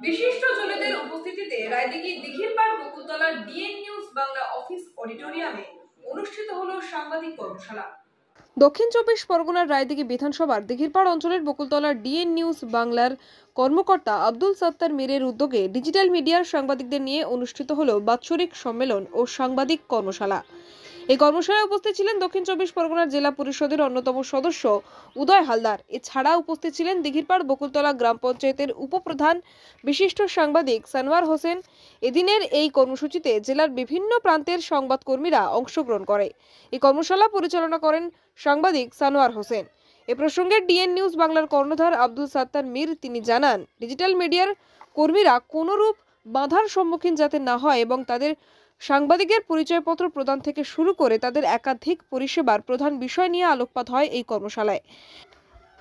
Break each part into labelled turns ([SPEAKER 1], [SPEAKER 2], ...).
[SPEAKER 1] বিশিষ্ট জনেদের উপস্থিতিতে রায়দিঘি দিঘিরপাড় বকুলতলার ডিএন নিউজ বাংলা অফিস অডিটোরিয়ামে অনুষ্ঠিত হলো সাংবাদিক কর্মশালা। দক্ষিণ চব্বিশ পরগনার রায়দিঘি বিধানসভার দিঘিরপাড় অঞ্চলের বকুলতলার ডিএন নিউজ বাংলার কর্মকর্তা আব্দুল সত্তার মীরের উদ্যোগে ডিজিটাল মিডিয়ার সাংবাদিকদের নিয়ে অনুষ্ঠিত হলো বাৎসরিক সম্মেলন ও সাংবাদিক কর্মশালা। এই কর্মশালায় উপস্থিত ছিলেন দক্ষিণ চব্বিশ পরগনার জেলা পরিষদের অন্যতম সদস্য উদয় হালদার। এছাড়া উপস্থিত ছিলেন দিঘিরপাড় বকুলতলা গ্রাম পঞ্চায়েতের উপপ্রধান বিশিষ্ট সাংবাদিক সানোয়ার হোসেন। এদিনের এই কর্মসূচিতে জেলার বিভিন্ন প্রান্তের সংবাদকর্মীরা অংশগ্রহণ করে। এই কর্মশালা পরিচালনা করেন সাংবাদিক সানোয়ার হোসেন। এ প্রসঙ্গে ডিএন নিউজ বাংলার কর্ণধার আব্দুল সত্তার মীর তিনি জানান, ডিজিটাল মিডিয়ার কর্মীরা কোনোরূপ বাধার সম্মুখীন যাতে না হয় এবং তাদের সাংবাদিকের পরিচয়পত্র প্রদান থেকে শুরু করে তাদের একাধিক পরিষেবার প্রধান বিষয় নিয়ে আলোকপাত হয় এই কর্মশালায়।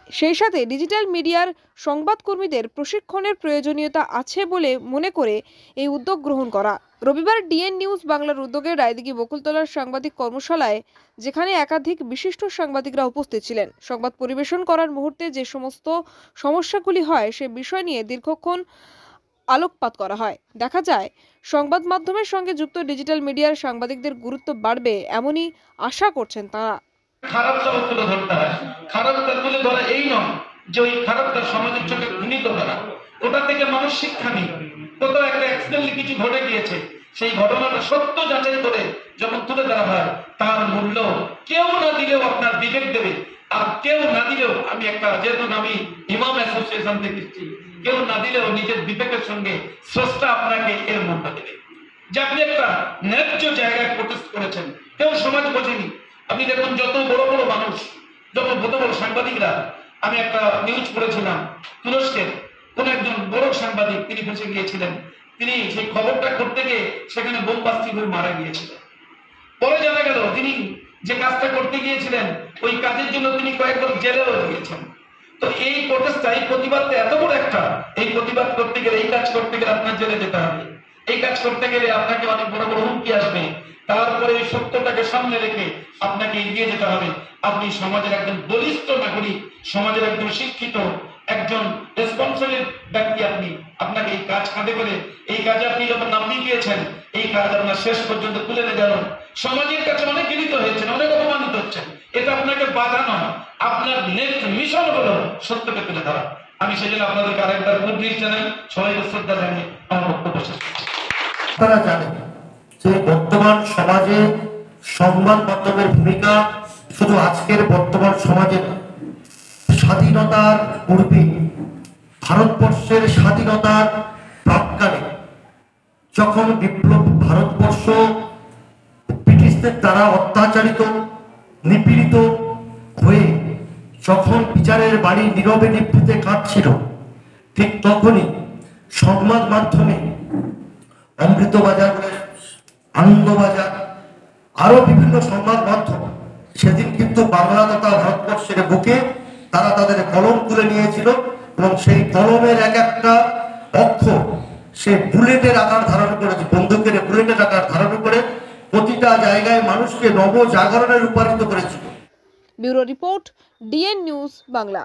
[SPEAKER 1] সেই সাথে ডিজিটাল মিডিয়ার সংবাদকর্মীদের প্রশিক্ষণের প্রয়োজনীয়তা আছে বলে মনে করে এই উদ্যোগ গ্রহণ করা। রবিবার ডিএন নিউজ বাংলার উদ্যোগে রায়দিঘি বকুলতলার সাংবাদিক কর্মশালায় যেখানে একাধিক বিশিষ্ট সাংবাদিকরা উপস্থিত ছিলেন, সংবাদ পরিবেশন করার মুহূর্তে যে সমস্ত সমস্যাগুলি হয় সে বিষয় নিয়ে দীর্ঘক্ষণ আলোকপাত করা হয়। দেখা যায় সংবাদ মাধ্যমের সঙ্গে যুক্ত ডিজিটাল মিডিয়ার সাংবাদিকদের গুরুত্ব বাড়বে এমনই আশা করছেন তারা।
[SPEAKER 2] খারাপটা তুলে ধরতে হয়, খারাপটা তুলে ধরা এই নয় যে ওই খারাপটা সমাজের চোখে ঘৃণিত করা, ওটা থেকে মানুষ শিক্ষা নিক। কোথাও একটা অ্যাক্সিডেন্টলি কিছু ঘটে গিয়েছে, সেই ঘটনাটা সত্য যাচাই করে যখন তুলে ধরা হয় তার মূল্য কেউ না দিলেও আপনার বিবেক দেবে। আর কেউ না দিলেও আমি একটা, যেহেতু আমি ইমাম অ্যাসোসিয়েশন থেকে এসেছি, কেউ না দিলেও নিজের বিবেকের সঙ্গে স্রষ্টা আপনাকে এর মূল্য দেবে যে আপনি একটা ন্যায্য জায়গায় প্রোটেস্ট করেছেন। কেউ সমাজ বোঝেনি। আপনি দেখুন যত বড় বড় মানুষ, যত বড় বড় সাংবাদিকরা, আমি একটা নিউজ পড়েছিলাম তুরস্কের কোন একজন বড় সাংবাদিক, তিনি ফেঁসে গিয়েছিলেন। তিনি সেই খবরটা করতে গিয়ে সেখানে বোমবাস্তি হয়ে মারা গিয়েছিলেন। পরে জানা গেল তিনি যে কাজটা করতে গিয়েছিলেন ওই কাজের জন্য তিনি কয়েকবার জেলেও গিয়েছেন। তো এই প্রোটেস্টটা, এই প্রতিবাদটা এত বড় একটা, এই প্রতিবাদ করতে গেলে, এই কাজ করতে গেলে আপনার জেলে যেতে হবে। এই কাজ করতে গেলে আপনাকে অনেক বড় বড় হুমকি আসবে। তারপরে এই সত্যটাকে সামনে রেখে আপনাকে এগিয়ে যেতে হবে। আপনি সমাজের একজন বলিষ্ঠ নাগরিক, সমাজের একজন শিক্ষিত, একজন রেসপন্সিবল ব্যক্তি। আপনাকে এই কাজ কাঁধে করে, এই কাজে আপনি যখন নামিয়ে দিয়েছেন, এই কাজ আপনার শেষ পর্যন্ত তুলে গেল। সমাজের কাছে অনেক গৃহীত হয়েছেন, অনেক অপমানিত হচ্ছেন, এটা আপনাকে বাধা নয়। আপনার নেক্সট মিশন হলো সত্যকে তুলে ধরা। আমি সেজন্য আপনাদেরকে আরেকবার উদ্বৃত্ত জানাই, সবাইকে শ্রদ্ধা জানিয়ে আমার বক্তব্য শেষ করছি।
[SPEAKER 3] আপনারা জানেন যে বর্তমান সমাজে সংবাদ মাধ্যমের ভূমিকা শুধু আজকের বর্তমান সমাজে, স্বাধীনতার পূর্বে, ভারতবর্ষের স্বাধীনতার প্রাক্কালে, যখন বিপ্লব ভারতবর্ষ ব্রিটিশদের দ্বারা অত্যাচারিত, নিপীড়িত হয়ে যখন বিচারের বাড়ি নীরবে নিভৃতে কাঁদছিল, ঠিক তখনই সংবাদ মাধ্যমে অমৃতবাজার, আনন্দবাজার, আরো বিভিন্ন সংবাদ মাধ্যম সেদিন কিন্তু বাংলা তথা ভারতবর্ষের বুকে তারা তাদের কলম তুলে নিয়েছিল এবং সেই কলমের এক একটা অক্ষর সে বুলেটের আকার ধারণ করেছে, বন্দুকের বুলেটের আকার ধারণ করে প্রতিটা জায়গায় মানুষকে নবজাগরণে রূপান্তরিত করেছিল।
[SPEAKER 1] Bureau report, DNA news Bangla.